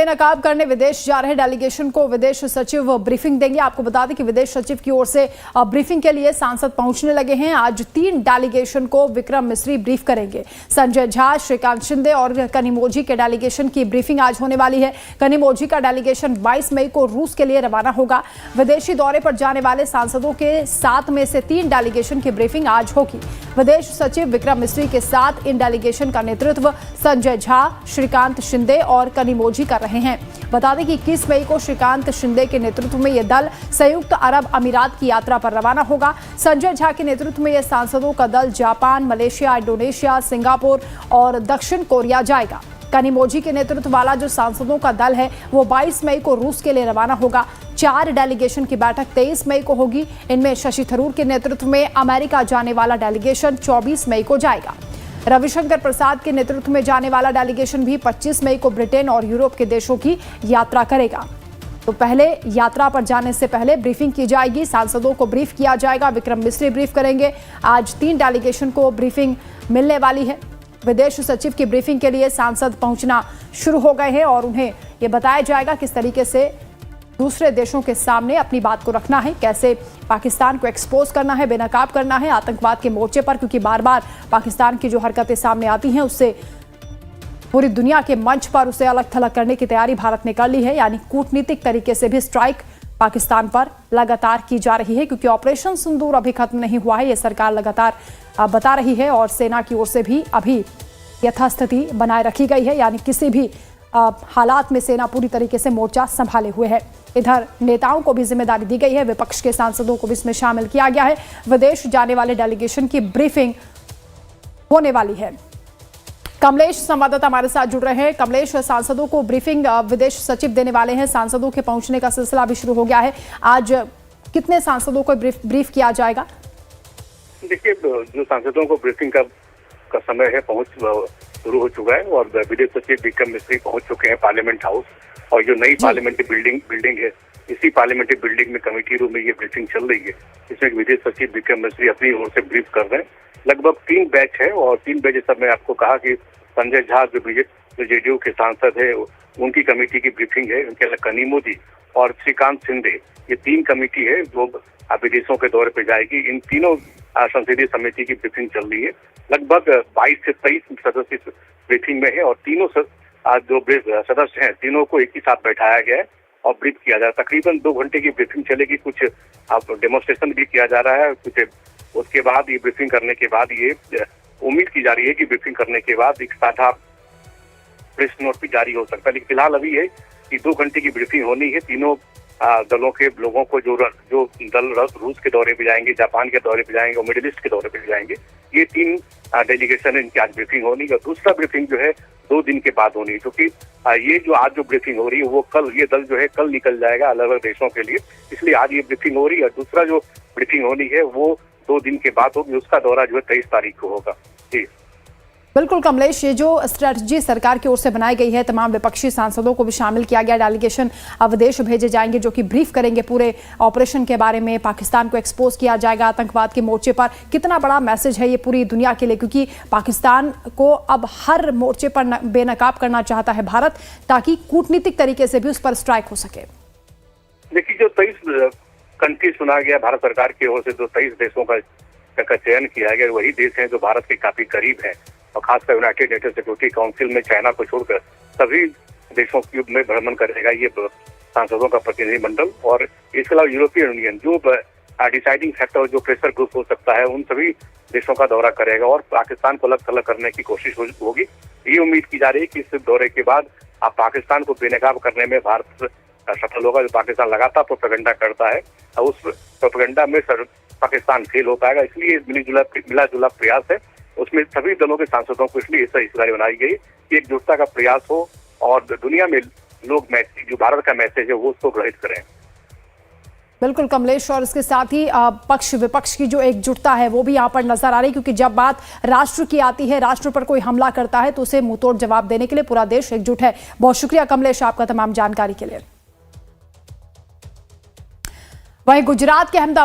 बेनकाब करने विदेश जा रहे डेलीगेशन को विदेश सचिव ब्रीफिंग देंगे। आपको बता दें कि विदेश सचिव की ओर से ब्रीफिंग के लिए सांसद पहुंचने लगे हैं। आज 3 डेलीगेशन को विक्रम मिस्री ब्रीफ करेंगे। संजय झा, श्रीकांत शिंदे और कनिमोझी के डेलीगेशन की ब्रीफिंग आज होने वाली है। कनिमोझी का डेलीगेशन 22 मई को रूस के लिए रवाना होगा। विदेशी दौरे पर जाने वाले सांसदों के 7 में से 3 डेलीगेशन की ब्रीफिंग आज होगी। विदेश सचिव विक्रम मिस्री के साथ इन डेलीगेशन का नेतृत्व संजय झा, श्रीकांत शिंदे और कनिमोझी कर रहे हैं। बता दें कि 21 मई को श्रीकांत शिंदे के नेतृत्व में यह दल संयुक्त अरब अमीरात की यात्रा पर रवाना होगा। संजय झा के नेतृत्व में यह सांसदों का दल जापान, मलेशिया, इंडोनेशिया, सिंगापुर और दक्षिण कोरिया जाएगा। कनिमोझी के नेतृत्व वाला जो सांसदों का दल है वो 22 मई को रूस के लिए रवाना होगा। 4 डेलीगेशन की बैठक 23 मई को होगी। इनमें शशि थरूर के नेतृत्व में अमेरिका जाने वाला डेलीगेशन 24 मई को जाएगा। रविशंकर प्रसाद के नेतृत्व में जाने वाला डेलीगेशन भी 25 मई को ब्रिटेन और यूरोप के देशों की यात्रा करेगा। तो पहले यात्रा पर जाने से पहले ब्रीफिंग की जाएगी, सांसदों को ब्रीफ किया जाएगा। विक्रम मिस्री ब्रीफ करेंगे। आज 3 डेलीगेशन को ब्रीफिंग मिलने वाली है। विदेश सचिव की ब्रीफिंग के लिए सांसद पहुंचना शुरू हो गए हैं और उन्हें यह बताया जाएगा किस तरीके से दूसरे देशों के सामने अपनी बात को रखना है, कैसे पाकिस्तान को एक्सपोज करना है, बेनकाब करना है आतंकवाद के मोर्चे पर, क्योंकि बार बार पाकिस्तान की जो हरकतें सामने आती हैं उससे पूरी दुनिया के मंच पर उसे अलग थलग करने की तैयारी भारत ने कर ली है। यानी कूटनीतिक तरीके से भी स्ट्राइक पाकिस्तान पर लगातार की जा रही है, क्योंकि ऑपरेशन सिंदूर अभी खत्म नहीं हुआ है, यह सरकार लगातार बता रही है और सेना की ओर से भी अभी यथास्थिति बनाए रखी गई है। यानी किसी भी हालात में सेना पूरी तरीके से मोर्चा संभाले हुए है। इधर नेताओं को भी जिम्मेदारी दी गई है, विपक्ष के सांसदों को भी इसमें शामिल किया गया है। विदेश जाने वाले डेलीगेशन की ब्रीफिंग होने वाली है। कमलेश संवाददाता हमारे साथ जुड़ रहे हैं। कमलेश, सांसदों को ब्रीफिंग विदेश सचिव देने वाले हैं। सांसदों के पहुंचने का सिलसिला भी शुरू हो गया है। आज कितने सांसदों को ब्रीफ किया जाएगा? देखिए, जो सांसदों को ब्रीफिंग का समय है पहुंच शुरू हो चुका है और विदेश सचिव विक्रम मिस्री पहुंच चुके हैं पार्लियामेंट हाउस। और जो नई पार्लियामेंट्री बिल्डिंग है, इसी पार्लियामेंट्री बिल्डिंग में कमेटी रूम में ये ब्रीफिंग चल रही है। इसमें विदेश सचिव विक्रम मिस्री अपनी ओर से ब्रीफ कर रहे हैं। लगभग 3 बैच है और 3 बैच सब मैं आपको कहा कि संजय झा जो जेडीयू के सांसद है उनकी कमेटी की ब्रीफिंग है। उनके अलावा कनिमोझी और श्रीकांत शिंदे, ये 3 कमेटी है जो विदेशों के दौरे पर जाएगी। इन तीनों संसदीय समिति की ब्रीफिंग चल रही है। लगभग 22 से 23 सदस्य इस ब्रीफिंग में है और तीनों जो सदस्य हैं तीनों को एक ही साथ बैठाया गया है और ब्रीफ किया जा रहा है। तकरीबन 2 घंटे की ब्रीफिंग चलेगी। कुछ डेमोन्स्ट्रेशन भी किया जा रहा है। कुछ उसके बाद ये ब्रीफिंग करने के बाद ये उम्मीद की जा रही है कि ब्रीफिंग करने के बाद एक साझा प्रेस नोट भी जारी हो सकता है। लेकिन फिलहाल अभी है कि 2 घंटे की ब्रीफिंग होनी है। तीनों दलों के लोगों को जो दल रूस के दौरे पे जाएंगे, जापान के दौरे पे जाएंगे और मिडिल ईस्ट के दौरे पे जाएंगे, ये 3 डेलीगेशन है, इनकी आज ब्रीफिंग होनी है। और दूसरा ब्रीफिंग जो है 2 दिन के बाद होनी है, क्योंकि ये जो आज जो ब्रीफिंग हो रही है वो कल, ये दल जो है कल निकल जाएगा अलग अलग देशों के लिए, इसलिए आज ये ब्रीफिंग हो रही है। दूसरा जो ब्रीफिंग होनी है वो 2 दिन के बाद होगी। उसका दौरा जो है 23 तारीख को होगा। जी बिल्कुल कमलेश, ये जो स्ट्रेटजी सरकार की ओर से बनाई गई है, तमाम विपक्षी सांसदों को भी शामिल किया गया। डेलीगेशन विदेश भेजे जाएंगे जो कि ब्रीफ करेंगे पूरे ऑपरेशन के बारे में। पाकिस्तान को एक्सपोज किया जाएगा आतंकवाद के मोर्चे पर। कितना बड़ा मैसेज है ये पूरी दुनिया के लिए, क्योंकि पाकिस्तान को अब हर मोर्चे पर बेनकाब करना चाहता है भारत, ताकि कूटनीतिक तरीके से भी उस पर स्ट्राइक हो सके। देखिए, जो 23 कंट्री चुना गया भारत सरकार की ओर से, जो 23 देशों का चयन किया गया, वही देश है जो भारत के काफी करीब है। और खासकर यूनाइटेड नेशन सिक्योरिटी काउंसिल में चाइना को छोड़कर सभी देशों में भ्रमण करेगा ये सांसदों का प्रतिनिधिमंडल। और इसके अलावा यूरोपियन यूनियन जो डिसाइडिंग फैक्टर, जो प्रेशर ग्रुप हो सकता है, उन सभी देशों का दौरा करेगा और पाकिस्तान को अलग थलग करने की कोशिश होगी। ये उम्मीद की जा रही है कि इस दौरे के बाद अब पाकिस्तान को बेनकाब करने में भारत सफल होगा। जो पाकिस्तान लगातार प्रोपेगेंडा करता है, उस प्रोपेगेंडा में पाकिस्तान फेल हो पाएगा। इसलिए मिला जुला प्रयास है, उसमें सभी दलों के सांसदों को इसलिए हिस्सेदारी बनाई गई कि एकजुटता का प्रयास हो और दुनिया में लोग जो भारत का मैसेज है वो उसको ग्रहित करें। बिल्कुल कमलेश, और इसके साथ ही पक्ष विपक्ष की जो एकजुटता है वो भी यहाँ पर नजर आ रही, क्योंकि जब बात राष्ट्र की आती है, राष्ट्र पर कोई हमला करता है तो उसे मुंहतोड़ जवाब देने के लिए पूरा देश एकजुट है। बहुत शुक्रिया कमलेश आपका तमाम जानकारी के लिए। वहीं गुजरात के अहमदाबाद